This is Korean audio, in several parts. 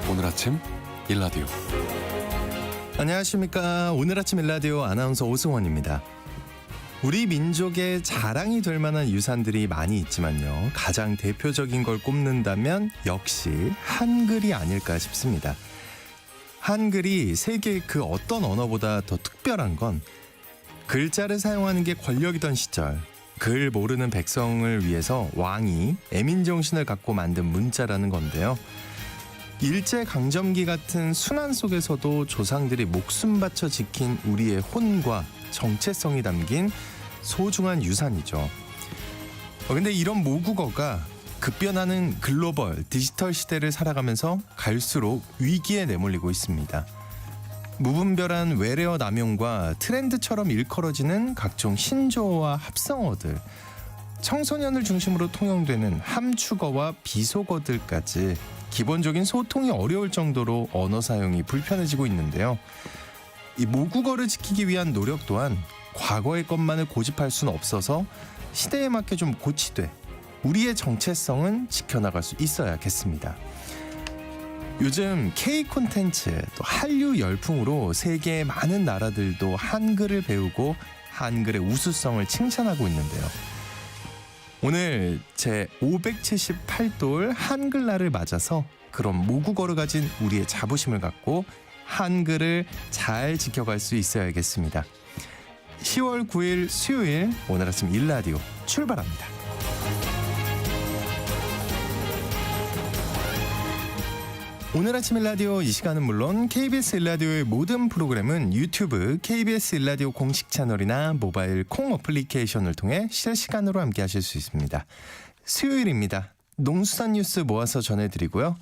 오늘 아침 일라디오. 안녕하십니까. 오늘 아침 일라디오 아나운서 오승원입니다. 우리 민족의 자랑이 될 만한 유산들이 많이 있지만요, 가장 대표적인 걸 꼽는다면 역시 한글이 아닐까 싶습니다. 한글이 세계 그 어떤 언어보다 더 특별한 건 글자를 사용하는 게 권력이던 시절, 글 모르는 백성을 위해서 왕이 애민정신을 갖고 만든 문자라는 건데요. 일제강점기 같은 순환 속에서도 조상들이 목숨 바쳐 지킨 우리의 혼과 정체성이 담긴 소중한 유산이죠. 근데 이런 모국어가 급변하는 글로벌 디지털 시대를 살아가면서 갈수록 위기에 내몰리고 있습니다. 무분별한 외래어 남용과 트렌드처럼 일컬어지는 각종 신조어와 합성어들, 청소년을 중심으로 통용되는 함축어와 비속어들까지 기본적인 소통이 어려울 정도로 언어 사용이 불편해지고 있는데요. 이 모국어를 지키기 위한 노력 또한 과거의 것만을 고집할 수는 없어서 시대에 맞게 좀 고치되 우리의 정체성은 지켜나갈 수 있어야겠습니다. 요즘 K 콘텐츠 또 한류 열풍으로 세계의 많은 나라들도 한글을 배우고 한글의 우수성을 칭찬하고 있는데요. 오늘 제 578돌 한글날을 맞아서 그런 모국어를 가진 우리의 자부심을 갖고 한글을 잘 지켜갈 수 있어야겠습니다. 10월 9일 수요일 오늘 아침 일라디오 출발합니다. 오늘 아침 일라디오 이 시간은 물론 KBS 일라디오의 모든 프로그램은 유튜브 KBS 일라디오 공식 채널이나 모바일 콩 어플리케이션을 통해 실시간으로 함께 하실 수 있습니다. 수요일입니다. 농수산 뉴스 모아서 전해드리고요.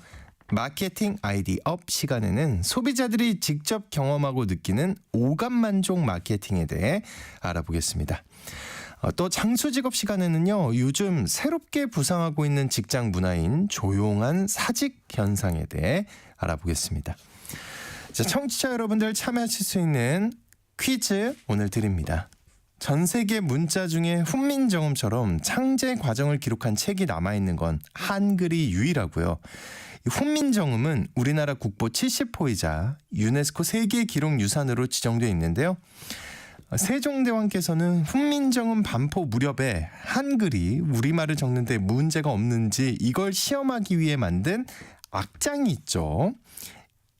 마케팅 아이디 업 시간에는 소비자들이 직접 경험하고 느끼는 오감 만족 마케팅에 대해 알아보겠습니다. 또 장수직업 시간에는요, 요즘 새롭게 부상하고 있는 직장 문화인 조용한 사직 현상에 대해 알아보겠습니다. 자, 청취자 여러분들 참여하실 수 있는 퀴즈 오늘 드립니다. 전 세계 문자 중에 훈민정음처럼 창제 과정을 기록한 책이 남아있는 건 한글이 유일하고요. 훈민정음은 우리나라 국보 70호이자 유네스코 세계기록유산으로 지정되어 있는데요. 세종대왕께서는 훈민정음 반포 무렵에 한글이 우리말을 적는 데 문제가 없는지 이걸 시험하기 위해 만든 악장이 있죠.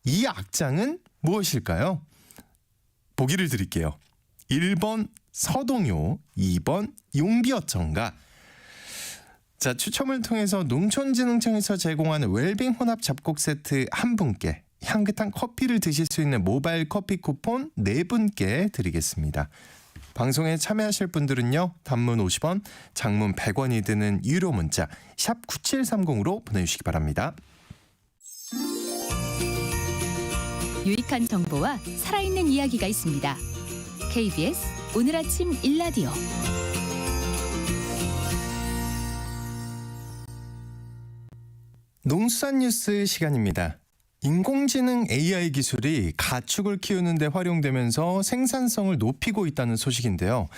이 악장은 무엇일까요? 보기를 드릴게요. 1번 서동요, 2번 용비어천가. 자, 추첨을 통해서 농촌진흥청에서 제공하는 웰빙 혼합 잡곡 세트 한 분께, 향긋한 커피를 드실 수 있는 모바일 커피 쿠폰 4분께 드리겠습니다. 방송에 참여하실 분들은요, 단문 50원, 장문 100원이 드는 유료 문자 샵 9730으로 보내주시기 바랍니다. 유익한 정보와 살아있는 이야기가 있습니다. KBS 오늘 아침 일라디오. 농수산 뉴스 시간입니다. 인공지능 AI 기술이 가축을 키우는 데 활용되면서 생산성을 높이고 있다는 소식인데요.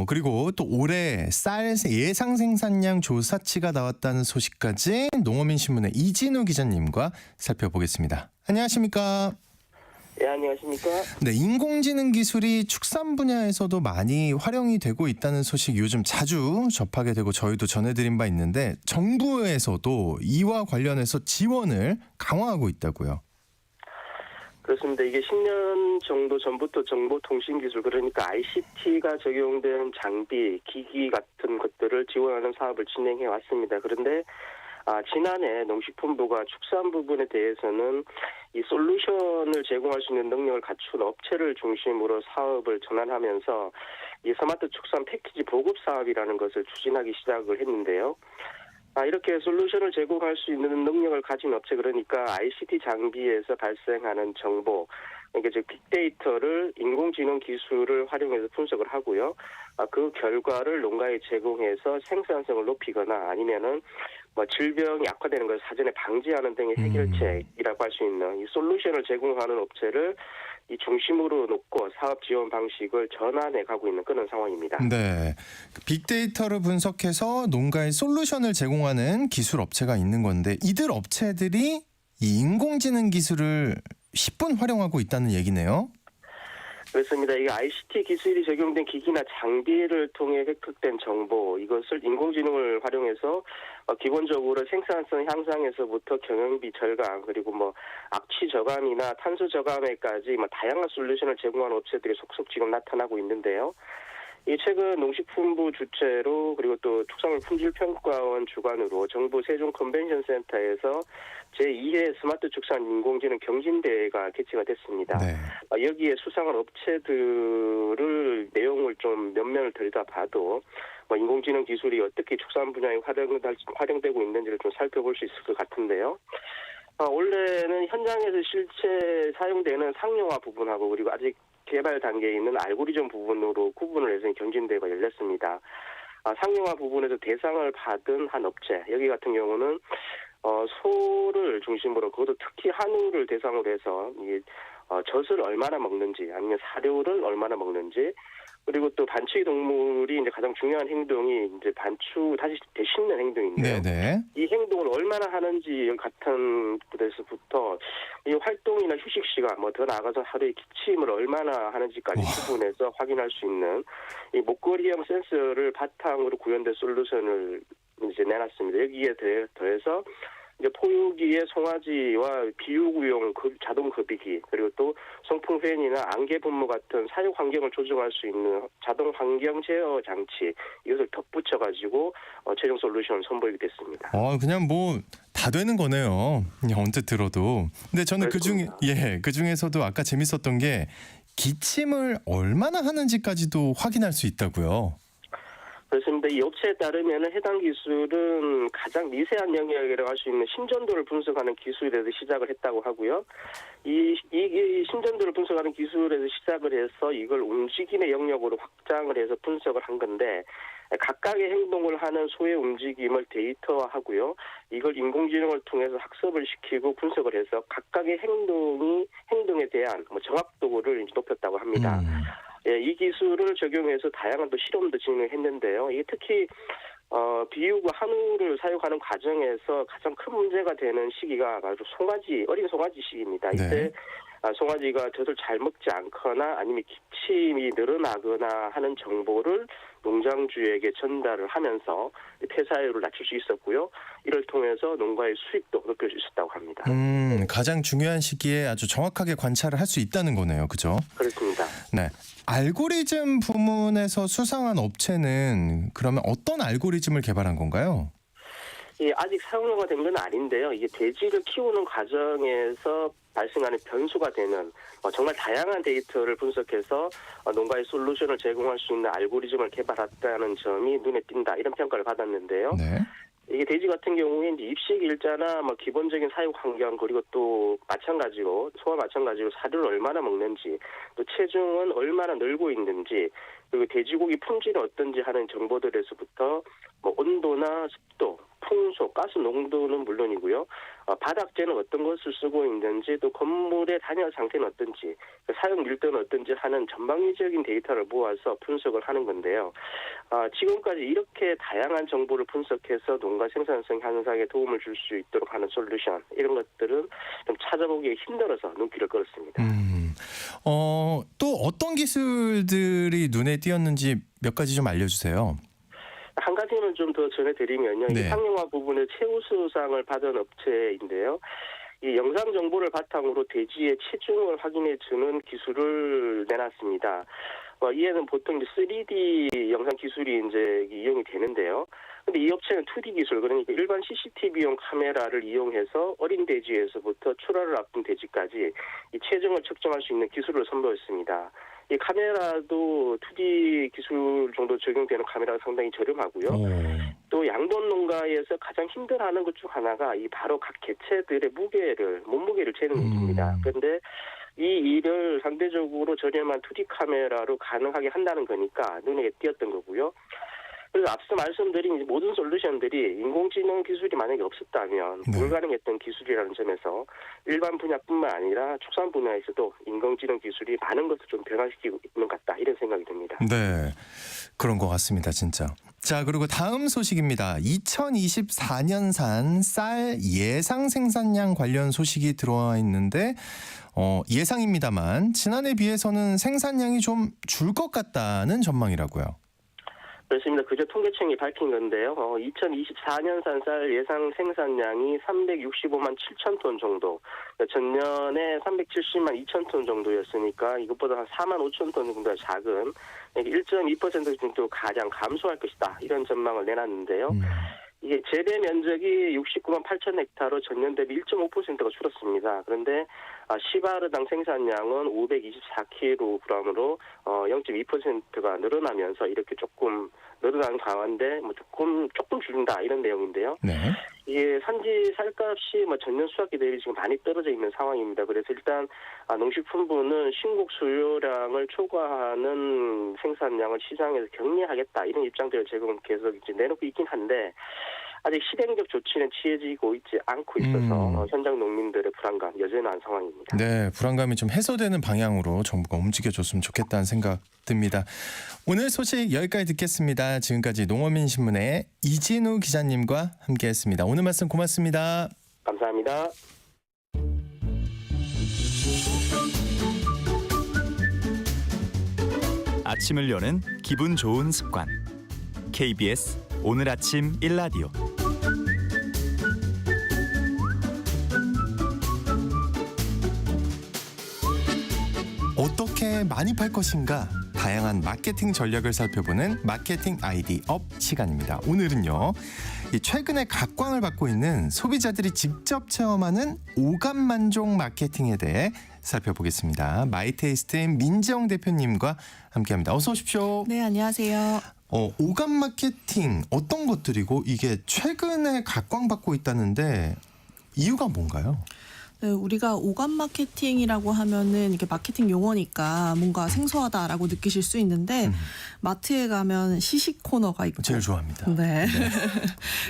그리고 또 올해 쌀 예상 생산량 조사치가 나왔다는 소식까지 농어민신문의 이진우 기자님과 살펴보겠습니다. 안녕하십니까? 네, 안녕하십니까? 네, 인공지능 기술이 축산 분야에서도 많이 활용이 되고 있다는 소식 요즘 자주 접하게 되고 저희도 전해드린 바 있는데 정부에서도 이와 관련해서 지원을 강화하고 있다고요. 그렇습니다. 이게 10년 정도 전부터 정보통신기술, 그러니까 ICT가 적용된 장비, 기기 같은 것들을 지원하는 사업을 진행해 왔습니다. 그런데 지난해 농식품부가 축산 부분에 대해서는 이 솔루션을 제공할 수 있는 능력을 갖춘 업체를 중심으로 사업을 전환하면서 이 스마트 축산 패키지 보급 사업이라는 것을 추진하기 시작을 했는데요. 이렇게 솔루션을 제공할 수 있는 능력을 가진 업체, 그러니까 ICT 장비에서 발생하는 정보, 그러니까 즉 빅데이터를 인공지능 기술을 활용해서 분석을 하고요. 그 결과를 농가에 제공해서 생산성을 높이거나 아니면은 뭐 질병이 악화되는 것을 사전에 방지하는 등의 해결책이라고 할 수 있는 이 솔루션을 제공하는 업체를 이 중심으로 놓고 사업 지원 방식을 전환해 가고 있는 그런 상황입니다. 네. 빅데이터를 분석해서 농가에 솔루션을 제공하는 기술 업체가 있는 건데 이들 업체들이 이 인공지능 기술을 10분 활용하고 있다는 얘기네요. 그렇습니다. 이게 ICT 기술이 적용된 기기나 장비를 통해 획득된 정보, 이것을 인공지능을 활용해서 기본적으로 생산성 향상에서부터 경영비 절감, 그리고 뭐 악취 저감이나 탄소 저감에까지 다양한 솔루션을 제공하는 업체들이 속속 지금 나타나고 있는데요. 이 최근 농식품부 주최로 그리고 또 축산물 품질평가원 주관으로 정부 세종 컨벤션 센터에서 제2회 스마트 축산 인공지능 경진대회가 개최가 됐습니다. 네. 여기에 수상한 업체들을 내용을 좀 면면을 들여다봐도 인공지능 기술이 어떻게 축산 분야에 활용되고 있는지를 좀 살펴볼 수 있을 것 같은데요. 원래는 현장에서 실제 사용되는 상용화 부분하고 그리고 아직 개발 단계에 있는 알고리즘 부분으로 구분을 해서 경진대회가 열렸습니다. 상용화 부분에서 대상을 받은 한 업체, 여기 같은 경우는 소를 중심으로 그것도 특히 한우를 대상으로 해서 이 젖을 얼마나 먹는지 아니면 사료를 얼마나 먹는지 그리고 또 반추의 동물이 이제 가장 중요한 행동이 이제 반추 다시 되씹는 행동인데요. 네네. 이 행동을 얼마나 하는지 같은 곳에서부터 이 활동이나 휴식 시간, 더 나아가서 하루에 기침을 얼마나 하는지까지 구분해서 확인할 수 있는 이 목걸이형 센서를 바탕으로 구현된 솔루션을 이제 내놨습니다. 여기에 더해서 이제 포유기의 송아지와 비육용 자동 급이기 그리고 또 송풍 팬이나 안개 분무 같은 사육 환경을 조정할 수 있는 자동 환경 제어 장치 이것을 덧붙여 가지고 최종 솔루션을 선보이게 됐습니다. 그냥 다 되는 거네요. 언뜻 들어도. 근데 저는 그 중에서도 아까 재밌었던 게 기침을 얼마나 하는지까지도 확인할 수 있다고요. 그렇습니다. 이 업체에 따르면 해당 기술은 가장 미세한 영역이라고 할 수 있는 심전도를 분석하는 기술에서 시작을 했다고 하고요. 이 심전도를 분석하는 기술에서 시작을 해서 이걸 움직임의 영역으로 확장을 해서 분석을 한 건데 각각의 행동을 하는 소의 움직임을 데이터화하고요. 이걸 인공지능을 통해서 학습을 시키고 분석을 해서 각각의 행동에 대한 정확도를 높였다고 합니다. 이 기술을 적용해서 다양한 또 실험도 진행했는데요. 이게 특히 비육과 한우를 사육하는 과정에서 가장 큰 문제가 되는 시기가 바로 어린 송아지 시기입니다. 이때 송아지가 젖을 잘 먹지 않거나 아니면 기침이 늘어나거나 하는 정보를 농장주에게 전달을 하면서 폐사율을 낮출 수 있었고요. 이를 통해서 농가의 수익도 높일 수 있었다고 합니다. 가장 중요한 시기에 아주 정확하게 관찰을 할 수 있다는 거네요. 그죠? 그렇습니다. 네. 알고리즘 부문에서 수상한 업체는 그러면 어떤 알고리즘을 개발한 건가요? 아직 사용료가 된 건 아닌데요. 이게 돼지를 키우는 과정에서 발생하는 변수가 되는 정말 다양한 데이터를 분석해서 농가의 솔루션을 제공할 수 있는 알고리즘을 개발했다는 점이 눈에 띈다. 이런 평가를 받았는데요. 네. 이게 돼지 같은 경우에 이제 입식 일자나 기본적인 사육 환경 그리고 또 소와 마찬가지로 사료를 얼마나 먹는지 또 체중은 얼마나 늘고 있는지 그리고 돼지고기 품질이 어떤지 하는 정보들에서부터 온도나 습도, 풍속, 가스 농도는 물론이고요. 바닥재는 어떤 것을 쓰고 있는지 또 건물의 단열 상태는 어떤지 사용 밀도는 어떤지 하는 전방위적인 데이터를 모아서 분석을 하는 건데요. 지금까지 이렇게 다양한 정보를 분석해서 농가 생산성 향상에 도움을 줄 수 있도록 하는 솔루션 이런 것들은 좀 찾아보기 힘들어서 눈길을 끌었습니다. 또 어떤 기술들이 눈에 띄었는지 몇 가지 좀 알려주세요. 한 가지는 좀 더 전해드리면요. 네. 이 상용화 부분에 최우수상을 받은 업체인데요. 이 영상 정보를 바탕으로 돼지의 체중을 확인해주는 기술을 내놨습니다. 이에는 보통 3D 영상 기술이 이제 이용이 되는데요. 근데 이 업체는 2D 기술, 그러니까 일반 CCTV용 카메라를 이용해서 어린 돼지에서부터 출하를 앞둔 돼지까지 이 체중을 측정할 수 있는 기술을 선보였습니다. 이 카메라도 2D 기술 정도 적용되는 카메라가 상당히 저렴하고요. 또 양돈 농가에서 가장 힘들어하는 것 중 하나가 바로 각 개체들의 몸무게를 재는 일입니다. 그런데 이 일을 상대적으로 저렴한 2D 카메라로 가능하게 한다는 거니까 눈에 띄었던 거고요. 그래서 앞서 말씀드린 이제 모든 솔루션들이 인공지능 기술이 만약에 없었다면 네. 불가능했던 기술이라는 점에서 일반 분야뿐만 아니라 축산 분야에서도 인공지능 기술이 많은 것을 좀 변화시키고 있는 것 같다 이런 생각이 듭니다. 네, 그런 것 같습니다, 진짜. 자, 그리고 다음 소식입니다. 2024년산 쌀 예상 생산량 관련 소식이 들어와 있는데 예상입니다만 지난해 비해서는 생산량이 좀 줄 것 같다는 전망이라고요. 그렇습니다. 그저 통계청이 밝힌 건데요. 2024년산 쌀 예상 생산량이 365만 7천 톤 정도, 전년에 370만 2천 톤 정도였으니까 이것보다 한 4만 5천 톤 정도 작은 1.2% 정도 가량 감소할 것이다. 이런 전망을 내놨는데요. 이게 재배 면적이 69만 8천 헥타로 전년 대비 1.5%가 줄었습니다. 그런데 시바르당 생산량은 524kg으로 0.2%가 늘어나면서 이렇게 조금 늘어난 가운데 조금 줄인다 이런 내용인데요. 네. 이게 산지 쌀값이 전년 수확기 대비 지금 많이 떨어져 있는 상황입니다. 그래서 일단 농식품부는 신곡 수요량을 초과하는 생산량을 시장에서 격리하겠다 이런 입장들을 지금 계속 이제 내놓고 있긴 한데 아직 실행적 조치는 취해지고 있지 않고 있어서 현장 농민들의 불안감 여전한 상황입니다. 네, 불안감이 좀 해소되는 방향으로 정부가 움직여줬으면 좋겠다는 생각 듭니다. 오늘 소식 여기까지 듣겠습니다. 지금까지 농어민신문의 이진우 기자님과 함께했습니다. 오늘 말씀 고맙습니다. 감사합니다. 아침을 여는 기분 좋은 습관. KBS 오늘 아침 1라디오. 어떻게 많이 팔 것인가? 다양한 마케팅 전략을 살펴보는 마케팅 아이디 업 시간입니다. 오늘은요. 최근에 각광을 받고 있는 소비자들이 직접 체험하는 오감 만족 마케팅에 대해 살펴보겠습니다. 마이테이스트의 민지영 대표님과 함께합니다. 어서 오십시오. 네, 안녕하세요. 오감 마케팅 어떤 것들이고 이게 최근에 각광받고 있다는데 이유가 뭔가요? 네, 우리가 오감 마케팅이라고 하면은 이게 마케팅 용어니까 뭔가 생소하다라고 느끼실 수 있는데 마트에 가면 시식 코너가 있고 제일 좋아합니다. 네.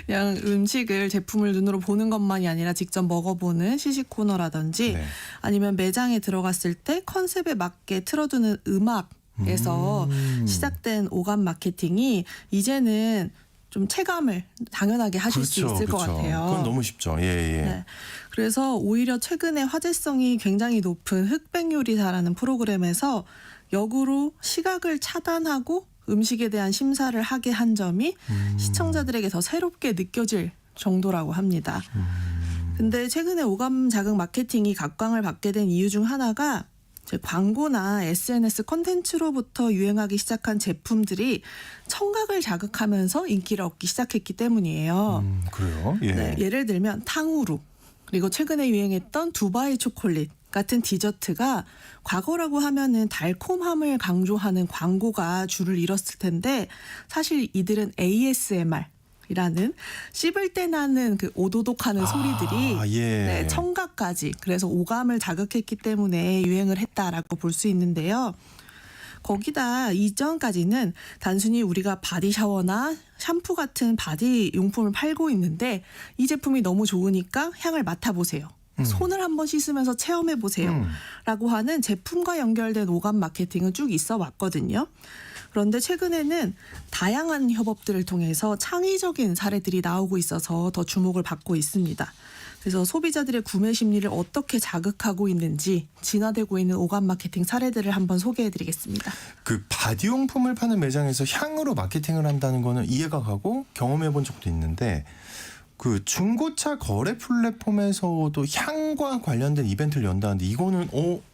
그냥 음식을 제품을 눈으로 보는 것만이 아니라 직접 먹어보는 시식 코너라든지 네. 아니면 매장에 들어갔을 때 컨셉에 맞게 틀어두는 음악에서 시작된 오감 마케팅이 이제는 좀 체감을 당연하게 하실 수 있을 것 같아요. 그건 너무 쉽죠. 예. 네. 그래서 오히려 최근에 화제성이 굉장히 높은 흑백 요리사라는 프로그램에서 역으로 시각을 차단하고 음식에 대한 심사를 하게 한 점이 시청자들에게 더 새롭게 느껴질 정도라고 합니다. 근데 최근에 오감 자극 마케팅이 각광을 받게 된 이유 중 하나가 광고나 SNS 콘텐츠로부터 유행하기 시작한 제품들이 청각을 자극하면서 인기를 얻기 시작했기 때문이에요. 그래요? 예. 네, 예를 들면 탕후루, 그리고 최근에 유행했던 두바이 초콜릿 같은 디저트가 과거라고 하면은 달콤함을 강조하는 광고가 줄을 이뤘을 텐데 사실 이들은 ASMR 이라는 씹을 때 나는 그 오도독하는 소리들이 예. 네, 청각까지 그래서 오감을 자극했기 때문에 유행을 했다라고 볼 수 있는데요. 거기다 이전까지는 단순히 우리가 바디 샤워나 샴푸 같은 바디 용품을 팔고 있는데 이 제품이 너무 좋으니까 향을 맡아보세요. 손을 한번 씻으면서 체험해보세요. 라고 하는 제품과 연결된 오감 마케팅은 쭉 있어 왔거든요. 그런데 최근에는 다양한 협업들을 통해서 창의적인 사례들이 나오고 있어서 더 주목을 받고 있습니다. 그래서 소비자들의 구매 심리를 어떻게 자극하고 있는지 진화되고 있는 오감 마케팅 사례들을 한번 소개해드리겠습니다. 그 바디용품을 파는 매장에서 향으로 마케팅을 한다는 거는 이해가 가고 경험해본 적도 있는데 그 중고차 거래 플랫폼에서도 향과 관련된 이벤트를 연다는데 이거는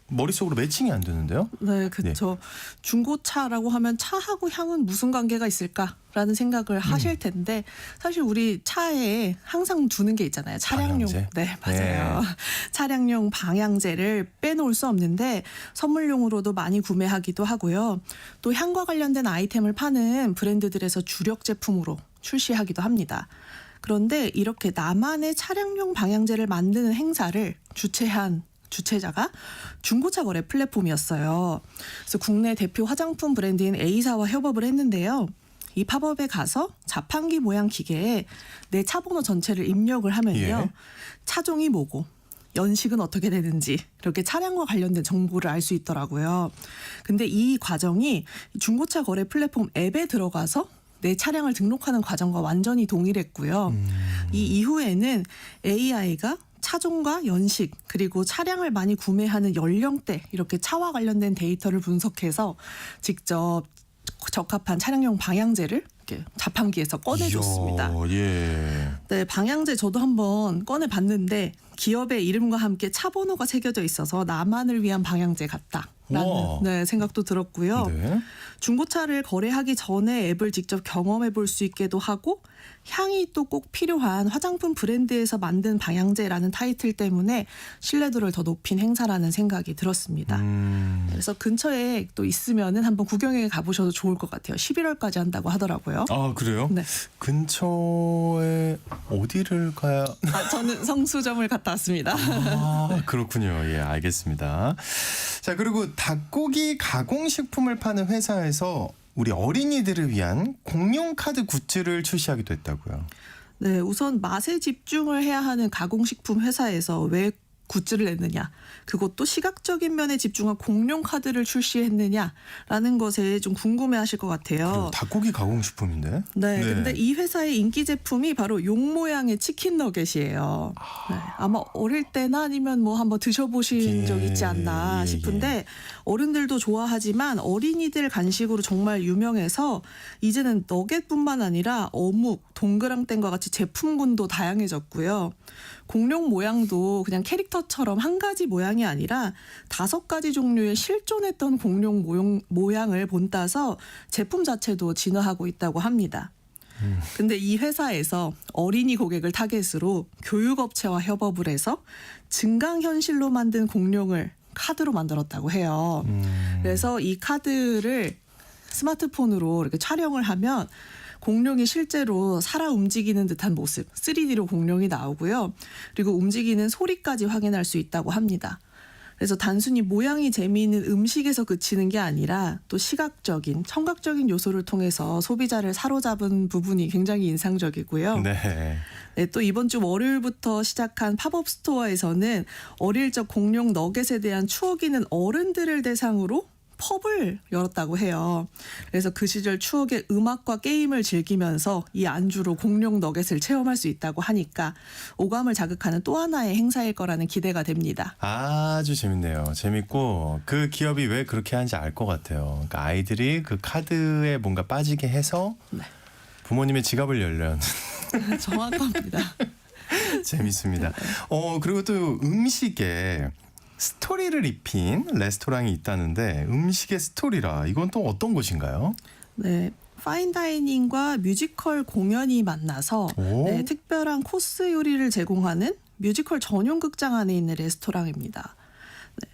머릿속으로 매칭이 안 되는데요? 네, 그렇죠. 중고차라고 하면 차하고 향은 무슨 관계가 있을까라는 생각을 하실 텐데 사실 우리 차에 항상 두는 게 있잖아요. 차량용. 방향제? 네, 맞아요. 네. 차량용 방향제를 빼놓을 수 없는데 선물용으로도 많이 구매하기도 하고요. 또 향과 관련된 아이템을 파는 브랜드들에서 주력 제품으로 출시하기도 합니다. 그런데 이렇게 나만의 차량용 방향제를 만드는 행사를 주최한 주최자가 중고차 거래 플랫폼이었어요. 그래서 국내 대표 화장품 브랜드인 A사와 협업을 했는데요. 이 팝업에 가서 자판기 모양 기계에 내 차 번호 전체를 입력을 하면요. 예. 차종이 뭐고 연식은 어떻게 되는지 이렇게 차량과 관련된 정보를 알 수 있더라고요. 근데 이 과정이 중고차 거래 플랫폼 앱에 들어가서 내 차량을 등록하는 과정과 완전히 동일했고요. 이 이후에는 AI가 차종과 연식 그리고 차량을 많이 구매하는 연령대 이렇게 차와 관련된 데이터를 분석해서 직접 적합한 차량용 방향제를 이렇게 자판기에서 꺼내줬습니다. 이야, 예. 네, 방향제 저도 한번 꺼내봤는데 기업의 이름과 함께 차 번호가 새겨져 있어서 나만을 위한 방향제 같다라는 우와. 네, 생각도 들었고요. 네. 중고차를 거래하기 전에 앱을 직접 경험해 볼 수 있게도 하고 향이 또 꼭 필요한 화장품 브랜드에서 만든 방향제라는 타이틀 때문에 신뢰도를 더 높인 행사라는 생각이 들었습니다. 그래서 근처에 또 있으면은 한번 구경해 가보셔도 좋을 것 같아요. 11월까지 한다고 하더라고요. 아, 그래요? 네. 근처에 어디를 가야? 저는 성수점을 갔다 왔습니다. 아, 그렇군요. 예, 알겠습니다. 자, 그리고 닭고기 가공식품을 파는 회사에서 우리 어린이들을 위한 공룡 카드 굿즈를 출시하기도 했다고요. 네, 우선 맛에 집중을 해야 하는 가공식품 회사에서 왜 굿즈를 냈느냐, 그것도 시각적인 면에 집중한 공룡 카드를 출시했느냐라는 것에 좀 궁금해하실 것 같아요. 그리고 닭고기 가공식품인데? 네, 근데 이 회사의 인기 제품이 바로 용 모양의 치킨 너겟이에요. 네, 아마 어릴 때나 아니면 뭐 한번 드셔보신 예, 적 있지 않나 예, 싶은데 어른들도 좋아하지만 어린이들 간식으로 정말 유명해서 이제는 너겟뿐만 아니라 어묵, 동그랑땡과 같이 제품군도 다양해졌고요. 공룡 모양도 그냥 캐릭터처럼 한 가지 모양이 아니라 5가지 종류의 실존했던 공룡 모양을 본따서 제품 자체도 진화하고 있다고 합니다. 근데 이 회사에서 어린이 고객을 타겟으로 교육업체와 협업을 해서 증강현실로 만든 공룡을 카드로 만들었다고 해요. 그래서 이 카드를 스마트폰으로 이렇게 촬영을 하면 공룡이 실제로 살아 움직이는 듯한 모습, 3D로 공룡이 나오고요. 그리고 움직이는 소리까지 확인할 수 있다고 합니다. 그래서 단순히 모양이 재미있는 음식에서 그치는 게 아니라 또 시각적인, 청각적인 요소를 통해서 소비자를 사로잡은 부분이 굉장히 인상적이고요. 네. 네, 또 이번 주 월요일부터 시작한 팝업 스토어에서는 어릴 적 공룡 너겟에 대한 추억 있는 어른들을 대상으로 펍을 열었다고 해요. 그래서 그 시절 추억의 음악과 게임을 즐기면서 이 안주로 공룡 너겟을 체험할 수 있다고 하니까 오감을 자극하는 또 하나의 행사일 거라는 기대가 됩니다. 아주 재밌네요. 재밌고 그 기업이 왜 그렇게 하는지 알 것 같아요. 그러니까 아이들이 그 카드에 뭔가 빠지게 해서 네. 부모님의 지갑을 열려는 정확합니다. 재밌습니다. 그리고 또 음식에 스토리를 입힌 레스토랑이 있다는데 음식의 스토리라 이건 또 어떤 곳인가요? 네. 파인다이닝과 뮤지컬 공연이 만나서 네, 특별한 코스 요리를 제공하는 뮤지컬 전용 극장 안에 있는 레스토랑입니다. 네.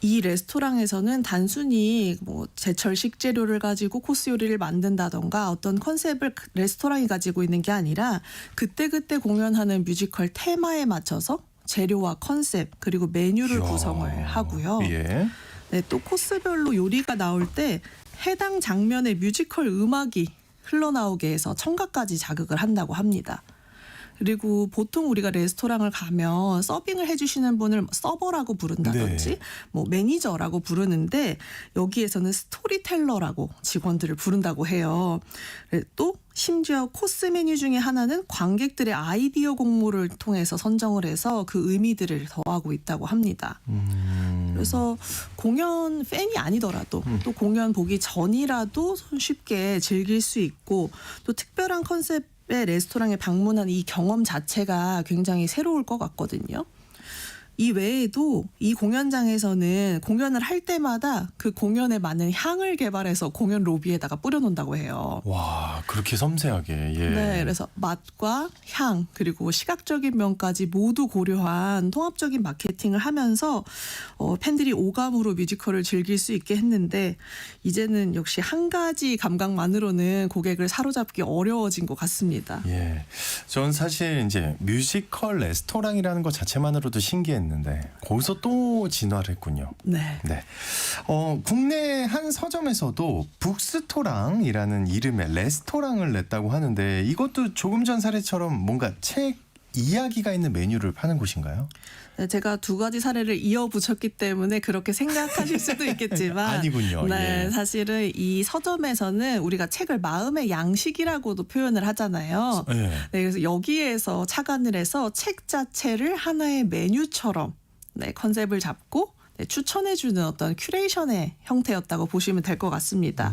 이 레스토랑에서는 단순히 뭐 제철 식재료를 가지고 코스 요리를 만든다던가 어떤 컨셉을 레스토랑이 가지고 있는 게 아니라 그때그때 공연하는 뮤지컬 테마에 맞춰서 재료와 컨셉 그리고 메뉴를 구성을 하고요. 예. 네, 또 코스별로 요리가 나올 때 해당 장면의 뮤지컬 음악이 흘러나오게 해서 청각까지 자극을 한다고 합니다. 그리고 보통 우리가 레스토랑을 가면 서빙을 해주시는 분을 서버라고 부른다든지 네. 뭐 매니저라고 부르는데 여기에서는 스토리텔러라고 직원들을 부른다고 해요. 또 심지어 코스 메뉴 중에 하나는 관객들의 아이디어 공모를 통해서 선정을 해서 그 의미들을 더하고 있다고 합니다. 그래서 공연 팬이 아니더라도 또 공연 보기 전이라도 쉽게 즐길 수 있고 또 특별한 컨셉의 레스토랑에 방문한 이 경험 자체가 굉장히 새로울 것 같거든요. 이 외에도 이 공연장에서는 공연을 할 때마다 그 공연에 맞는 향을 개발해서 공연 로비에다가 뿌려놓는다고 해요. 와, 그렇게 섬세하게. 예. 네, 그래서 맛과 향 그리고 시각적인 면까지 모두 고려한 통합적인 마케팅을 하면서 팬들이 오감으로 뮤지컬을 즐길 수 있게 했는데 이제는 역시 한 가지 감각만으로는 고객을 사로잡기 어려워진 것 같습니다. 예. 전 사실 이제 뮤지컬 레스토랑이라는 것 자체만으로도 신기했는데 했는데 거기서 또 진화를 했군요. 네. 네. 국내 한 서점에서도 북스토랑이라는 이름의 레스토랑을 냈다고 하는데 이것도 조금 전 사례처럼 뭔가 책 이야기가 있는 메뉴를 파는 곳인가요? 네, 제가 두 가지 사례를 이어붙였기 때문에 그렇게 생각하실 수도 있겠지만 아니군요. 네, 예. 사실은 이 서점에서는 우리가 책을 마음의 양식이라고도 표현을 하잖아요. 예. 네, 그래서 여기에서 착안을 해서 책 자체를 하나의 메뉴처럼 네, 컨셉을 잡고 네, 추천해주는 어떤 큐레이션의 형태였다고 보시면 될 것 같습니다.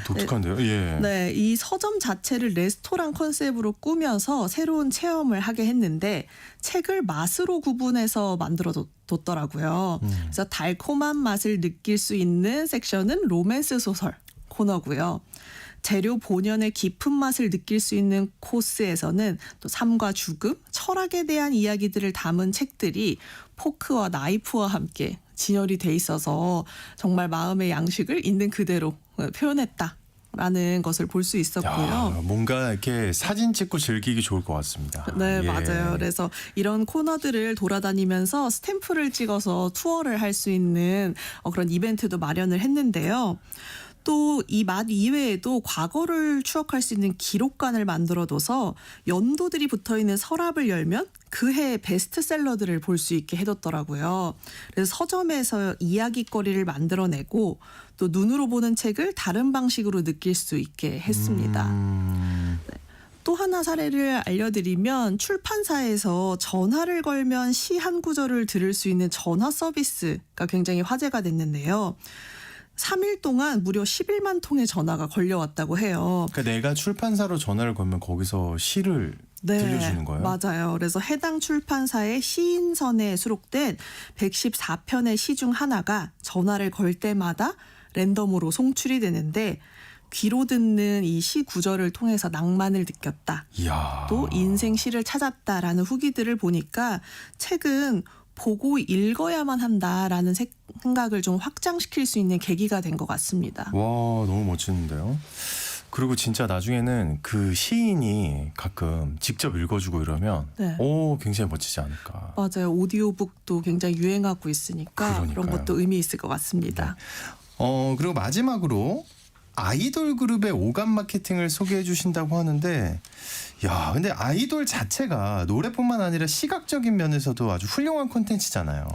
독특한데요. 예. 네, 이 서점 자체를 레스토랑 컨셉으로 꾸며서 새로운 체험을 하게 했는데 책을 맛으로 구분해서 만들어 뒀더라고요. 그래서 달콤한 맛을 느낄 수 있는 섹션은 로맨스 소설 코너고요. 재료 본연의 깊은 맛을 느낄 수 있는 코스에서는 또 삶과 죽음, 철학에 대한 이야기들을 담은 책들이 포크와 나이프와 함께 진열이 돼 있어서 정말 마음의 양식을 있는 그대로 표현했다라는 것을 볼 수 있었고요. 야, 뭔가 이렇게 사진 찍고 즐기기 좋을 것 같습니다. 네, 예. 맞아요. 그래서 이런 코너들을 돌아다니면서 스탬프를 찍어서 투어를 할 수 있는 그런 이벤트도 마련을 했는데요. 또 이 맛 이외에도 과거를 추억할 수 있는 기록관을 만들어둬서 연도들이 붙어있는 서랍을 열면 그 해의 베스트셀러들을 볼 수 있게 해뒀더라고요. 그래서 서점에서 이야기거리를 만들어내고 또 눈으로 보는 책을 다른 방식으로 느낄 수 있게 했습니다. 네. 또 하나 사례를 알려드리면 출판사에서 전화를 걸면 시 한 구절을 들을 수 있는 전화 서비스가 굉장히 화제가 됐는데요. 3일 동안 무려 11만 통의 전화가 걸려왔다고 해요. 그러니까 내가 출판사로 전화를 걸면 거기서 시를 들려주는 거예요? 맞아요. 그래서 해당 출판사의 시인선에 수록된 114편의 시 중 하나가 전화를 걸 때마다 랜덤으로 송출이 되는데 귀로 듣는 이 시 구절을 통해서 낭만을 느꼈다. 이야. 또 인생 시를 찾았다라는 후기들을 보니까 책은 보고 읽어야만 한다라는 생각을 좀 확장시킬 수 있는 계기가 된 것 같습니다. 와, 너무 멋지는데요. 그리고 진짜 나중에는 그 시인이 가끔 직접 읽어주고 이러면 네. 굉장히 멋지지 않을까. 맞아요. 오디오북도 굉장히 유행하고 있으니까 그런 그러니까요. 것도 의미 있을 것 같습니다. 그리고 마지막으로 아이돌 그룹의 오감 마케팅을 소개해 주신다고 하는데 야, 근데 아이돌 자체가 노래뿐만 아니라 시각적인 면에서도 아주 훌륭한 콘텐츠잖아요.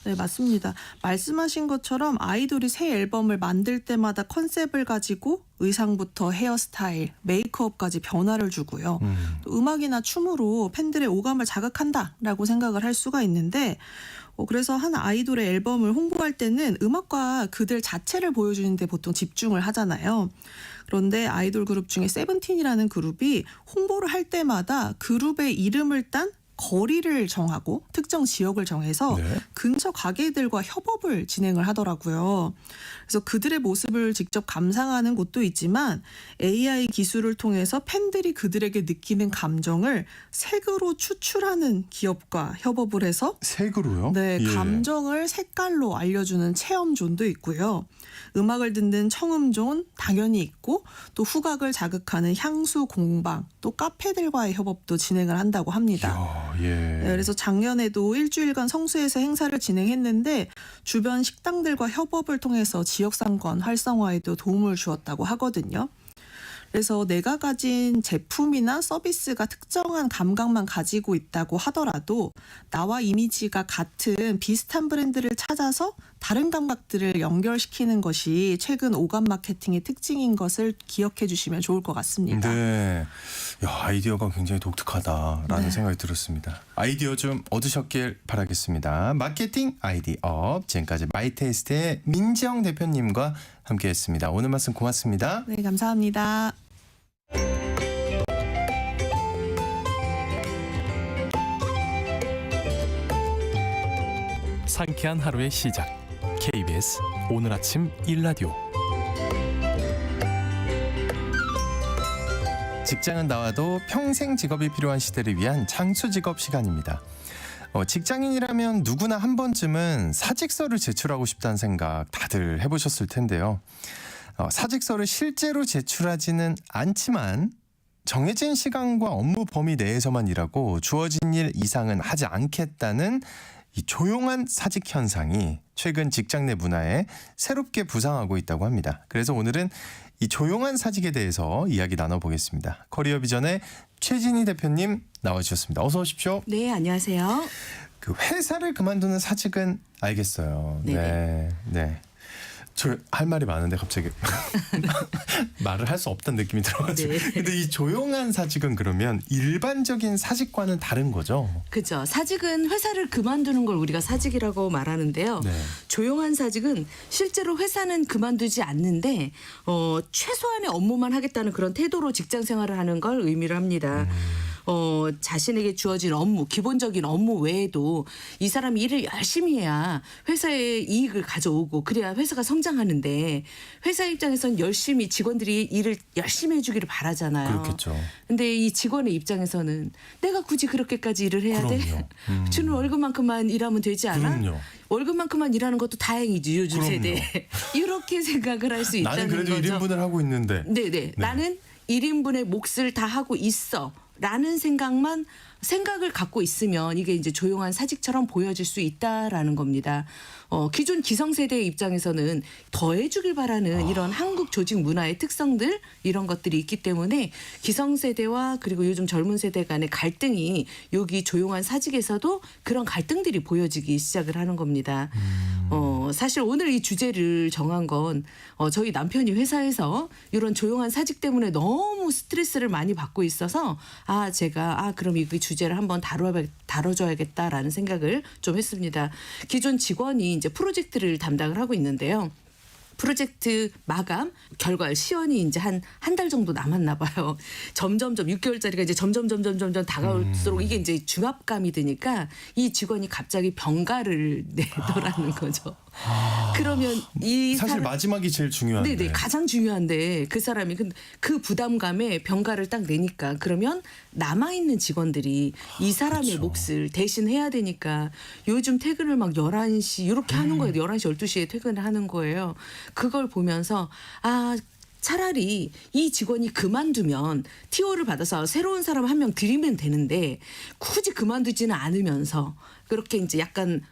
네, 맞습니다. 말씀하신 것처럼 아이돌이 새 앨범을 만들 때마다 컨셉을 가지고 의상부터 헤어스타일, 메이크업까지 변화를 주고요. 또 음악이나 춤으로 팬들의 오감을 자극한다라고 생각을 할 수가 있는데 그래서 한 아이돌의 앨범을 홍보할 때는 음악과 그들 자체를 보여주는 데 보통 집중을 하잖아요. 그런데 아이돌 그룹 중에 세븐틴이라는 그룹이 홍보를 할 때마다 그룹의 이름을 딴 거리를 정하고 특정 지역을 정해서 네. 근처 가게들과 협업을 진행을 하더라고요. 그래서 그들의 모습을 직접 감상하는 곳도 있지만 AI 기술을 통해서 팬들이 그들에게 느끼는 감정을 색으로 추출하는 기업과 협업을 해서 색으로요? 네, 예. 감정을 색깔로 알려주는 체험존도 있고요. 음악을 듣는 청음존 당연히 있고 또 후각을 자극하는 향수 공방 또 카페들과의 협업도 진행을 한다고 합니다. 이야, 예. 네, 그래서 작년에도 일주일간 성수에서 행사를 진행했는데 주변 식당들과 협업을 통해서 지역 상권 활성화에도 도움을 주었다고 하거든요. 그래서 내가 가진 제품이나 서비스가 특정한 감각만 가지고 있다고 하더라도 나와 이미지가 같은 비슷한 브랜드를 찾아서 다른 감각들을 연결시키는 것이 최근 오감 마케팅의 특징인 것을 기억해 주시면 좋을 것 같습니다. 네. 야, 아이디어가 굉장히 독특하다라는 네. 생각이 들었습니다. 아이디어 좀 얻으셨길 바라겠습니다. 마케팅 아이디어 지금까지 마이테이스트의 민지영 대표님과 함께했습니다. 오늘 말씀 고맙습니다. 네, 감사합니다. 상쾌한 하루의 시작. KBS 오늘 아침 일라디오. 직장은 나와도 평생 직업이 필요한 시대를 위한 장수 직업 시간입니다. 직장인이라면 누구나 한 번쯤은 사직서를 제출하고 싶다는 생각 다들 해보셨을 텐데요. 사직서를 실제로 제출하지는 않지만 정해진 시간과 업무 범위 내에서만 일하고 주어진 일 이상은 하지 않겠다는 이 조용한 사직 현상이 최근 직장 내 문화에 새롭게 부상하고 있다고 합니다. 그래서 오늘은 이 조용한 사직에 대해서 이야기 나눠보겠습니다. 커리어 비전의 최진희 대표님 나와주셨습니다. 어서 오십시오. 네, 안녕하세요. 그 회사를 그만두는 사직은 알겠어요. 네네. 네. 저 할 말이 많은데 갑자기 말을 할 수 없다는 느낌이 들어가지고. 네. 근데 이 조용한 사직은 그러면 일반적인 사직과는 다른 거죠? 그죠. 사직은 회사를 그만두는 걸 우리가 사직이라고 말하는데요. 네. 조용한 사직은 실제로 회사는 그만두지 않는데 최소한의 업무만 하겠다는 그런 태도로 직장 생활을 하는 걸 의미를 합니다. 자신에게 주어진 업무, 기본적인 업무 외에도 이 사람이 일을 열심히 해야 회사에 이익을 가져오고 그래야 회사가 성장하는데 회사 입장에선 열심히 직원들이 일을 열심히 해주기를 바라잖아요. 그렇겠죠. 근데 이 직원의 입장에서는 내가 굳이 그렇게까지 일을 해야 돼? 그럼요. 주는 월급만큼만 일하면 되지 않아? 그럼요. 월급만큼만 일하는 것도 다행이지 요즘 그럼요. 세대에. 이렇게 생각을 할 수 있다는 나는 그래도 거죠. 1인분을 하고 있는데. 네네. 나는 1인분의 몫을 다 하고 있어. 라는 생각을 갖고 있으면 이게 이제 조용한 사직처럼 보여질 수 있다라는 겁니다. 기존 기성세대의 입장에서는 더해주길 바라는 이런 한국 조직 문화의 특성들 이런 것들이 있기 때문에 기성세대와 그리고 요즘 젊은 세대 간의 갈등이 여기 조용한 사직에서도 그런 갈등들이 보여지기 시작을 하는 겁니다. 사실 오늘 이 주제를 정한 건 저희 남편이 회사에서 이런 조용한 사직 때문에 너무 스트레스를 많이 받고 있어서 제가 그럼 이 주제를 한번 다뤄줘야겠다라는 생각을 좀 했습니다. 기존 직원이 이제 프로젝트를 담당을 하고 있는데요. 프로젝트 마감 결과 시연이 이제 한 달 정도 남았나 봐요. 점점점 6개월짜리가 이제 점점 다가올수록 이게 이제 중압감이 드니까 이 직원이 갑자기 병가를 내더라는 거죠. 그러면 이 사실 마지막이 제일 중요한데. 네네 가장 중요한데 그 사람이 그 부담감에 병가를 딱 내니까 그러면 남아 있는 직원들이 이 사람의 그렇죠. 몫을 대신 해야 되니까 요즘 퇴근을 막 11시 이렇게 하는 거예요. 11시 12시에 퇴근을 하는 거예요. 그걸 보면서 차라리 이 직원이 그만두면 TO를 받아서 새로운 사람 한 명 들이면 되는데 굳이 그만두지는 않으면서 그렇게 이제 약간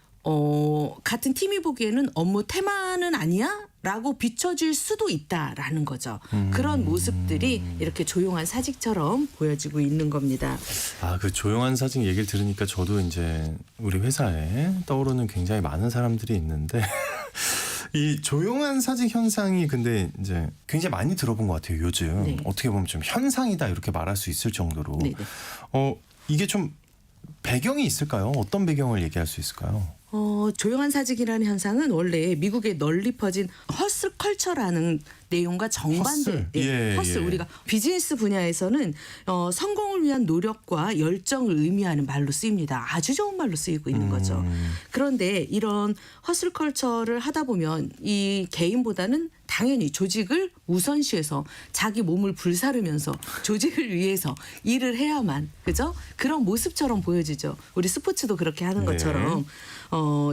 같은 팀이 보기에는 업무 태만은 아니야? 라고 비춰질 수도 있다라는 거죠. 그런 모습들이 이렇게 조용한 사직처럼 보여지고 있는 겁니다. 그 조용한 사직 얘기를 들으니까 저도 이제 우리 회사에 떠오르는 굉장히 많은 사람들이 있는데 이 조용한 사직 현상이 근데 이제 굉장히 많이 들어본 것 같아요. 요즘 네. 어떻게 보면 좀 현상이다 이렇게 말할 수 있을 정도로 네네. 이게 좀 배경이 있을까요? 어떤 배경을 얘기할 수 있을까요? 조용한 사직이라는 현상은 원래 미국에 널리 퍼진 허슬 컬처라는 내용과 정반대. 허슬? 허슬. 예. 우리가 비즈니스 분야에서는 성공을 위한 노력과 열정을 의미하는 말로 쓰입니다. 아주 좋은 말로 쓰이고 있는 거죠. 그런데 이런 허슬 컬처를 하다 보면 이 개인보다는 당연히 조직을 우선시해서 자기 몸을 불사르면서 조직을 위해서 일을 해야만 그죠? 그런 모습처럼 보여지죠. 우리 스포츠도 그렇게 하는 네. 것처럼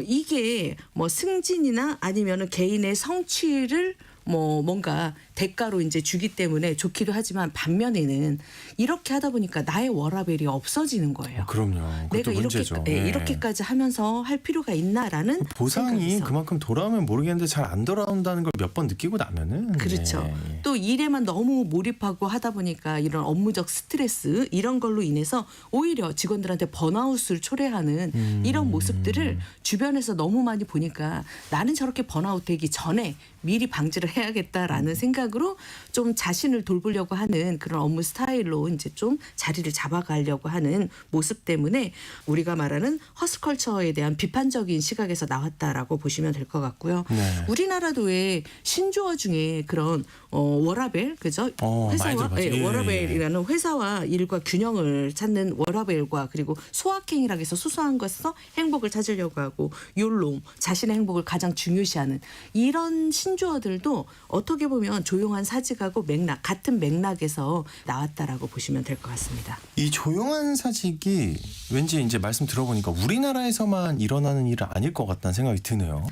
이게 뭐 승진이나 아니면은 개인의 성취를 뭔가 대가로 이제 주기 때문에 좋기도 하지만 반면에는 이렇게 하다 보니까 나의 워라밸이 없어지는 거예요. 그럼요. 그것도 내가 문제죠. 이렇게까지 하면서 할 필요가 있나라는 보상이 생각에서. 그만큼 돌아오면 모르겠는데 잘 안 돌아온다는 걸 몇 번 느끼고 나면은 그렇죠. 네. 또 일에만 너무 몰입하고 하다 보니까 이런 업무적 스트레스 이런 걸로 인해서 오히려 직원들한테 번아웃을 초래하는 이런 모습들을 주변에서 너무 많이 보니까 나는 저렇게 번아웃 되기 전에 미리 방지를 해야겠다라는 생각으로 좀 자신을 돌보려고 하는 그런 업무 스타일로 이제 좀 자리를 잡아가려고 하는 모습 때문에 우리가 말하는 허스컬처에 대한 비판적인 시각에서 나왔다라고 보시면 될 것 같고요. 네. 우리나라도 왜 신조어 중에 그런 워라밸 그죠? 많이 들어봤죠. 예. 워라밸이라는 회사와 일과 균형을 찾는 워라밸과 그리고 소확행이라고 해서 소소한 것에서 행복을 찾으려고 하고 욜로 자신의 행복을 가장 중요시하는 이런 신조어들도 어떻게 보면 조용한 사직하고 같은 맥락에서 나왔다라고 보시면 될 것 같습니다. 이 조용한 사직이 왠지 이제 말씀 들어보니까 우리나라에서만 일어나는 일은 아닐 것 같다는 생각이 드네요.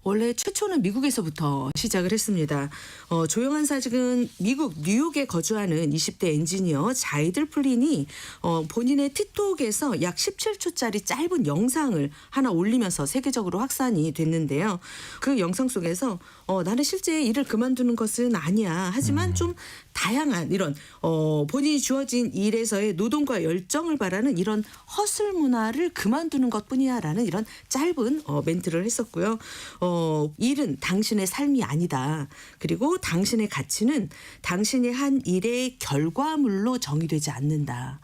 원래 최초는 미국에서부터 시작을 했습니다. 조용한 사직은 미국 뉴욕에 거주하는 20대 엔지니어 자이들 플린이 본인의 틱톡에서 약 17초짜리 짧은 영상을 하나 올리면서 세계적으로 확산이 됐는데요. 그 영상 속에서 나는 실제 일을 그만두는 것은 아니야. 하지만 좀 다양한 이런 본인이 주어진 일에서의 노동과 열정을 바라는 이런 허슬 문화를 그만두는 것뿐이야라는 이런 짧은 멘트를 했었고요. 일은 당신의 삶이 아니다. 그리고 당신의 가치는 당신이 한 일의 결과물로 정의되지 않는다.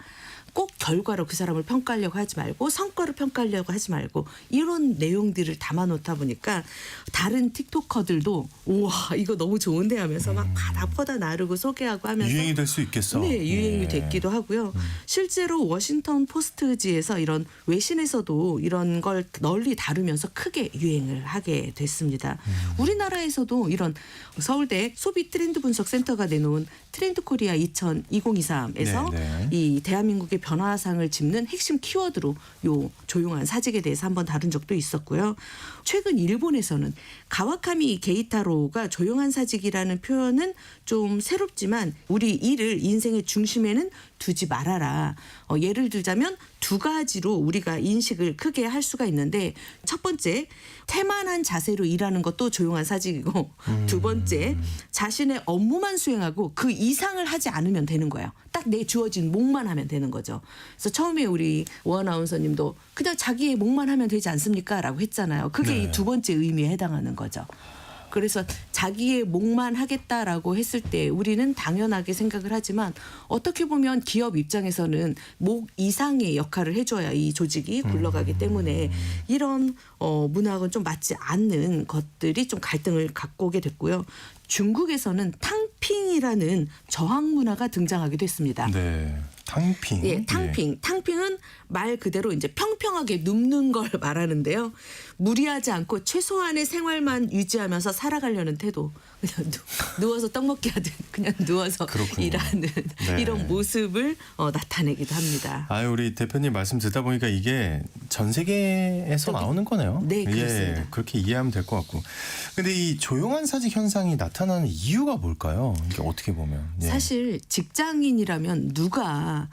꼭 결과로 그 사람을 평가하려고 하지 말고 성과를 평가하려고 하지 말고 이런 내용들을 담아놓다 보니까 다른 틱토커들도 우와 이거 너무 좋은데 하면서 막 바다 퍼다 나르고 소개하고 하면서 유행이 될 수 있겠어. 네, 유행이 예. 됐기도 하고요. 실제로 워싱턴 포스트지에서 이런 외신에서도 이런 걸 널리 다루면서 크게 유행을 하게 됐습니다. 우리나라에서도 이런 서울대 소비 트렌드 분석 센터가 내놓은 트렌드 코리아 2023에서 네, 네. 이 대한민국의 변화상을 짚는 핵심 키워드로 요 조용한 사직에 대해서 한번 다룬 적도 있었고요. 최근 일본에서는 가와카미 게이타로가 조용한 사직이라는 표현은 좀 새롭지만 우리 일을 인생의 중심에는 두지 말아라. 예를 들자면 두 가지로 우리가 인식을 크게 할 수가 있는데 첫 번째 태만한 자세로 일하는 것도 조용한 사직이고 두 번째 자신의 업무만 수행하고 그 이상을 하지 않으면 되는 거예요. 딱 내 주어진 몫만 하면 되는 거죠. 그래서 처음에 우리 오 아나운서님도 그냥 자기의 몫만 하면 되지 않습니까? 라고 했잖아요. 그게 네. 이 두 번째 의미에 해당하는 거죠. 그래서 자기의 몫만 하겠다라고 했을 때 우리는 당연하게 생각을 하지만 어떻게 보면 기업 입장에서는 몫 이상의 역할을 해줘야 이 조직이 굴러가기 때문에 이런 문화하고는 좀 맞지 않는 것들이 좀 갈등을 갖고 오게 됐고요. 중국에서는 탕핑이라는 저항 문화가 등장하기도 했습니다. 네. 탕핑. 예, 탕핑. 탕핑은 말 그대로 이제 평평하게 눕는 걸 말하는데요. 무리하지 않고 최소한의 생활만 유지하면서 살아가려는 태도. 그냥 누워서 떡 먹기 하듯 그냥 누워서 그렇군요. 일하는 네. 이런 모습을 나타내기도 합니다. 아유, 우리 대표님 말씀 듣다 보니까 이게 전 세계에서 나오는 거네요. 네, 그렇습니다. 예, 그렇게 이해하면 될 것 같고. 근데 이 조용한 사직 현상이 나타나는 이유가 뭘까요? 이게 어떻게 보면. 예. 사실 직장인이라면 누가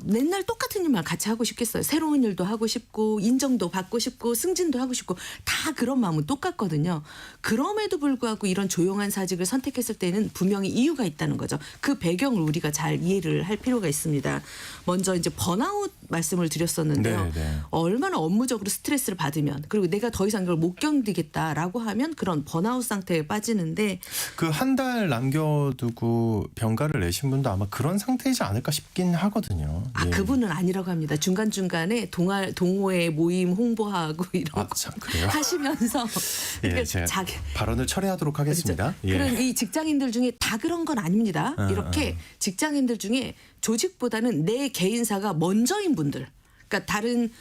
맨날 똑같은 일만 같이 하고 싶겠어요. 새로운 일도 하고 싶고 인정도 받고 싶고 승진도 하고 싶고 다 그런 마음은 똑같거든요. 그럼에도 불구하고 이런 조용한 사직을 선택했을 때는 분명히 이유가 있다는 거죠. 그 배경을 우리가 잘 이해를 할 필요가 있습니다. 먼저 이제 번아웃 말씀을 드렸었는데요. 네, 네. 얼마나 업무적으로 스트레스를 받으면 그리고 내가 더 이상 이걸 못 견디겠다라고 하면 그런 번아웃 상태에 빠지는데 그 한 달 남겨두고 병가를 내신 분도 아마 그런 상태이지 않을까 싶긴 하거든요. 예. 그분은 아니라고 합니다. 중간중간에 동호회 모임 홍보하고 이런 거 참 그래요? 하시면서 예, 제가 발언을 철회하도록 하겠습니다. 예. 그런 이 직장인들 중에 다 그런 건 아닙니다. 이렇게 직장인들 중에 조직보다는 내 개인사가 먼저인 분들. 그러니까 다른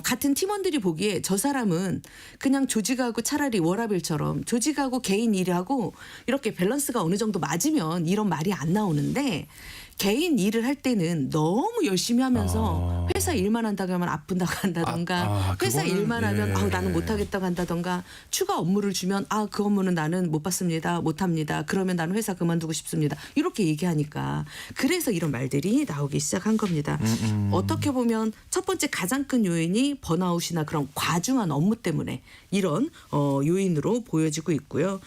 같은 팀원들이 보기에 저 사람은 그냥 조직하고 차라리 워라밸처럼 조직하고 개인 일하고 이렇게 밸런스가 어느 정도 맞으면 이런 말이 안 나오는데 개인 일을 할 때는 너무 열심히 하면서 회사 일만 한다고 하면 아픈다고 한다던가 회사 그거는, 일만 하면 예. 나는 못하겠다고 한다던가 추가 업무를 주면 그 업무는 나는 못 받습니다. 못합니다. 그러면 나는 회사 그만두고 싶습니다. 이렇게 얘기하니까 그래서 이런 말들이 나오기 시작한 겁니다. 어떻게 보면 첫 번째 가장 큰 요인이 번아웃이나 그런 과중한 업무 때문에 이런 요인으로 보여지고 있고요.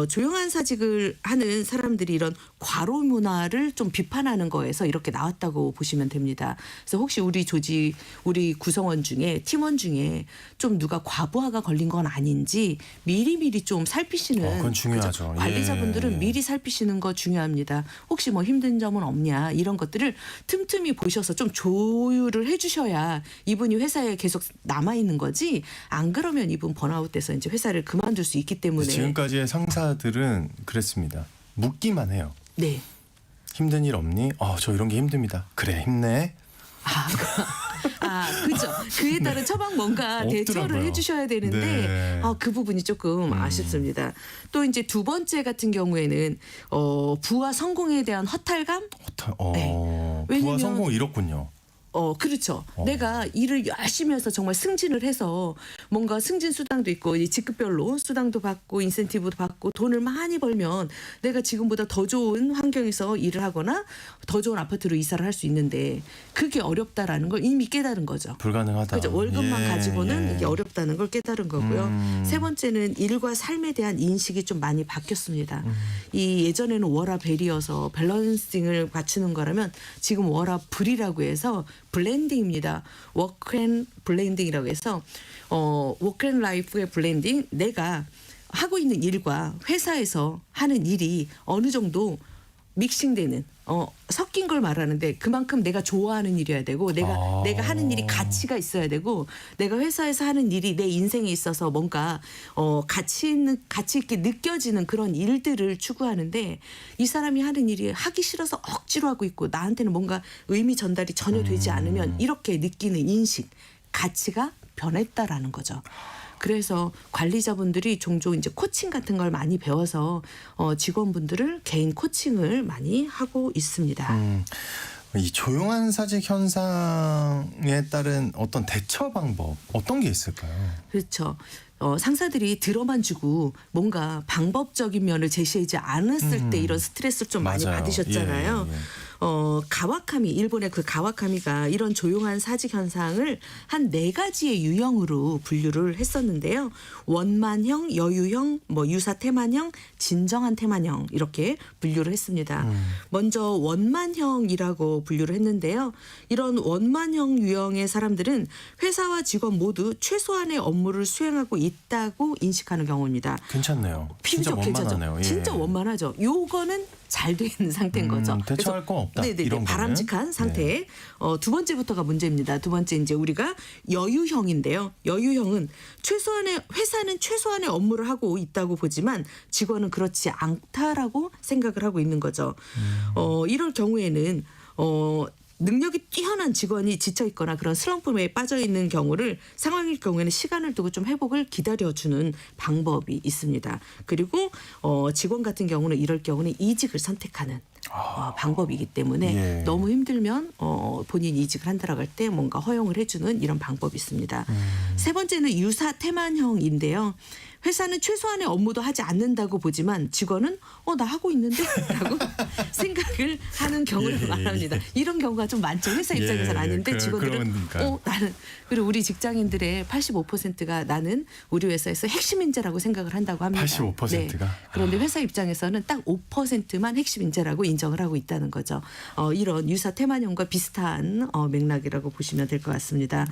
조용한 사직을 하는 사람들이 이런 과로 문화를 좀 비판하는 거에서 이렇게 나왔다고 보시면 됩니다. 그래서 혹시 우리 조직, 우리 구성원 중에 팀원 중에 좀 누가 과부하가 걸린 건 아닌지 미리미리 좀 살피시는 그건 중요하죠. 그렇죠? 관리자분들은 예. 미리 살피시는 거 중요합니다. 혹시 뭐 힘든 점은 없냐 이런 것들을 틈틈이 보셔서 좀 조율을 해주셔야 이분이 회사에 계속 남아 있는 거지. 안 그러면 이분 번아웃돼서 이제 회사를 그만둘 수 있기 때문에. 지금까지의 상사들은 그랬습니다. 묻기만 해요. 네. 힘든 일 없니? 저 이런 게 힘듭니다. 그래, 힘내. 그죠. 그에 따른 처방 뭔가 대처를 없더라고요. 해주셔야 되는데 네. 그 부분이 조금 아쉽습니다. 또 이제 두 번째 같은 경우에는 부와 성공에 대한 허탈감. 부와 왜냐면 성공 이렇군요. 그렇죠. 내가 일을 열심히 해서 정말 승진을 해서 뭔가 승진 수당도 있고 이 직급별로 수당도 받고 인센티브도 받고 돈을 많이 벌면 내가 지금보다 더 좋은 환경에서 일을 하거나 더 좋은 아파트로 이사를 할 수 있는데 그게 어렵다라는 걸 이미 깨달은 거죠. 불가능하다. 그죠. 월급만 예, 가지고는 예. 이게 어렵다는 걸 깨달은 거고요. 세 번째는 일과 삶에 대한 인식이 좀 많이 바뀌었습니다. 이 예전에는 워라벨이어서 밸런싱을 맞추는 거라면 지금 워라블이라고 해서 블렌딩입니다. 워크앤 블렌딩이라고 해서 워크앤 라이프의 블렌딩, 내가 하고 있는 일과 회사에서 하는 일이 어느 정도 믹싱되는 섞인 걸 말하는데 그만큼 내가 좋아하는 일이어야 되고 내가 하는 일이 가치가 있어야 되고 내가 회사에서 하는 일이 내 인생에 있어서 뭔가 가치 있게 느껴지는 그런 일들을 추구하는데 이 사람이 하는 일이 하기 싫어서 억지로 하고 있고 나한테는 뭔가 의미 전달이 전혀 되지 않으면 이렇게 느끼는 인식, 가치가 변했다라는 거죠. 그래서 관리자분들이 종종 이제 코칭 같은 걸 많이 배워서 직원분들을 개인 코칭을 많이 하고 있습니다. 이 조용한 사직 현상에 따른 어떤 대처 방법 어떤 게 있을까요? 그렇죠. 상사들이 들어만 주고 뭔가 방법적인 면을 제시하지 않았을 때 이런 스트레스를 좀 많이 맞아요. 받으셨잖아요. 예, 예. 가와카미, 일본의 그 가와카미가 이런 조용한 사직 현상을 한 4가지의 유형으로 분류를 했었는데요. 원만형, 여유형, 유사 태만형, 진정한 태만형 이렇게 분류를 했습니다. 먼저 원만형이라고 분류를 했는데요. 이런 원만형 유형의 사람들은 회사와 직원 모두 최소한의 업무를 수행하고 있다고 인식하는 경우입니다. 괜찮네요. 진짜 피부적 괜찮죠. 원만하네요. 예. 진짜 원만하죠. 요거는 잘 돼 있는 상태인 거죠. 대처할 건 없다. 네네, 이런 거는. 바람직한 상태. 네. 두 번째부터가 문제입니다. 두 번째 이제 우리가 여유형인데요. 여유형은 회사는 최소한의 업무를 하고 있다고 보지만 직원은 그렇지 않다라고 생각을 하고 있는 거죠. 이럴 경우에는 능력이 뛰어난 직원이 지쳐 있거나 그런 슬럼프에 빠져 있는 상황일 경우에는 시간을 두고 좀 회복을 기다려주는 방법이 있습니다. 그리고 직원 같은 경우는 이럴 경우는 이직을 선택하는 방법이기 때문에 예. 너무 힘들면 본인 이직을 한다라고 할 때 뭔가 허용을 해주는 이런 방법이 있습니다. 세 번째는 유사 태만형인데요. 회사는 최소한의 업무도 하지 않는다고 보지만 직원은 나 하고 있는데 라고 생각을 하는 경우를 말합니다. 이런 경우가 좀 많죠. 회사 입장에서는 아닌데 직원들은 나는 그리고 우리 직장인들의 85%가 나는 우리 회사에서 핵심 인재라고 생각을 한다고 합니다. 85%가? 네. 그런데 회사 입장에서는 딱 5%만 핵심 인재라고 인정을 하고 있다는 거죠. 이런 유사 태만형과 비슷한 맥락이라고 보시면 될 것 같습니다.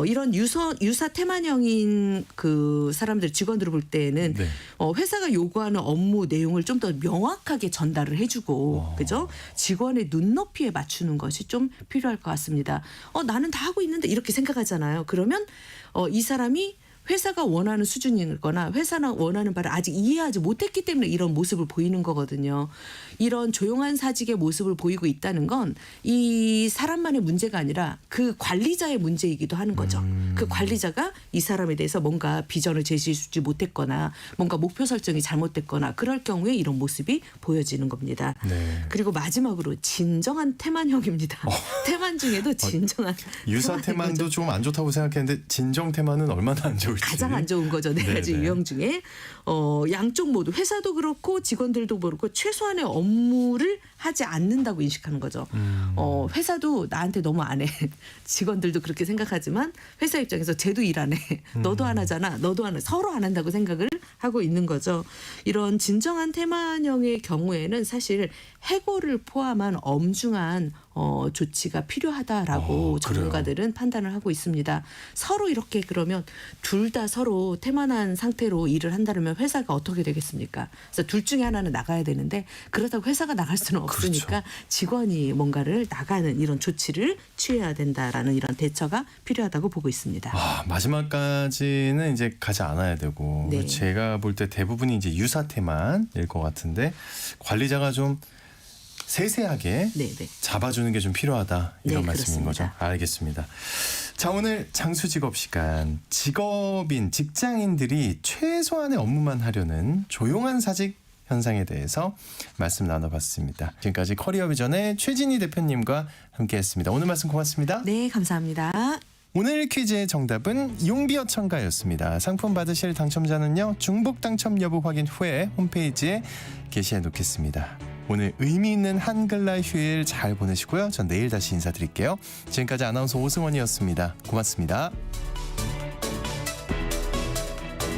이런 유사 태만형인 그 사람들 직원들을 볼 때는 네. 회사가 요구하는 업무 내용을 좀 더 명확하게 전달을 해주고 그죠? 직원의 눈높이에 맞추는 것이 좀 필요할 것 같습니다. 나는 다 하고 있는데 이렇게 생각하잖아요. 그러면 이 사람이 회사가 원하는 수준이거나 회사가 원하는 바를 아직 이해하지 못했기 때문에 이런 모습을 보이는 거거든요. 이런 조용한 사직의 모습을 보이고 있다는 건 이 사람만의 문제가 아니라 그 관리자의 문제이기도 하는 거죠. 그 관리자가 이 사람에 대해서 뭔가 비전을 제시해주지 못했거나 뭔가 목표 설정이 잘못됐거나 그럴 경우에 이런 모습이 보여지는 겁니다. 네. 그리고 마지막으로 진정한 태만형입니다. 태만 중에도 진정한 유사 태만인 태만도 거죠. 좀 안 좋다고 생각했는데 진정 태만은 얼마나 안 좋을지. 가장 안 좋은 거죠. 4가지 네네. 유형 중에 양쪽 모두 회사도 그렇고 직원들도 그렇고 최소한의 업무를 하지 않는다고 인식하는 거죠. 회사도 나한테 너무 안 해. 직원들도 그렇게 생각하지만 회사 입장에서 쟤도 일 안 해. 너도 안 하잖아. 너도 안 해. 서로 안 한다고 생각을 하고 있는 거죠. 이런 진정한 태만형의 경우에는 사실 해고를 포함한 엄중한 조치가 필요하다라고 전문가들은 판단을 하고 있습니다. 서로 이렇게 그러면 둘 다 서로 태만한 상태로 일을 한다면 회사가 어떻게 되겠습니까? 그래서 둘 중에 하나는 나가야 되는데 그렇다고 회사가 나갈 수는 없으니까 직원이 뭔가를 나가는 이런 조치를 취해야 된다라는 이런 대처가 필요하다고 보고 있습니다. 마지막까지는 이제 가지 않아야 되고 네. 제가 볼 때 대부분이 이제 유사 태만일 것 같은데 관리자가 좀 세세하게 네네. 잡아주는 게 좀 필요하다 이런 네, 말씀인 그렇습니다. 거죠. 알겠습니다. 자, 오늘 장수직업 시간, 직장인들이 최소한의 업무만 하려는 조용한 사직 현상에 대해서 말씀 나눠봤습니다. 지금까지 커리어 비전의 최진희 대표님과 함께했습니다. 오늘 말씀 고맙습니다. 네, 감사합니다. 오늘 퀴즈의 정답은 용비어 첨가였습니다. 상품 받으실 당첨자는요, 중복 당첨 여부 확인 후에 홈페이지에 게시해 놓겠습니다. 오늘 의미 있는 한글날 휴일 잘 보내시고요. 전 내일 다시 인사드릴게요. 지금까지 아나운서 오승원이었습니다. 고맙습니다.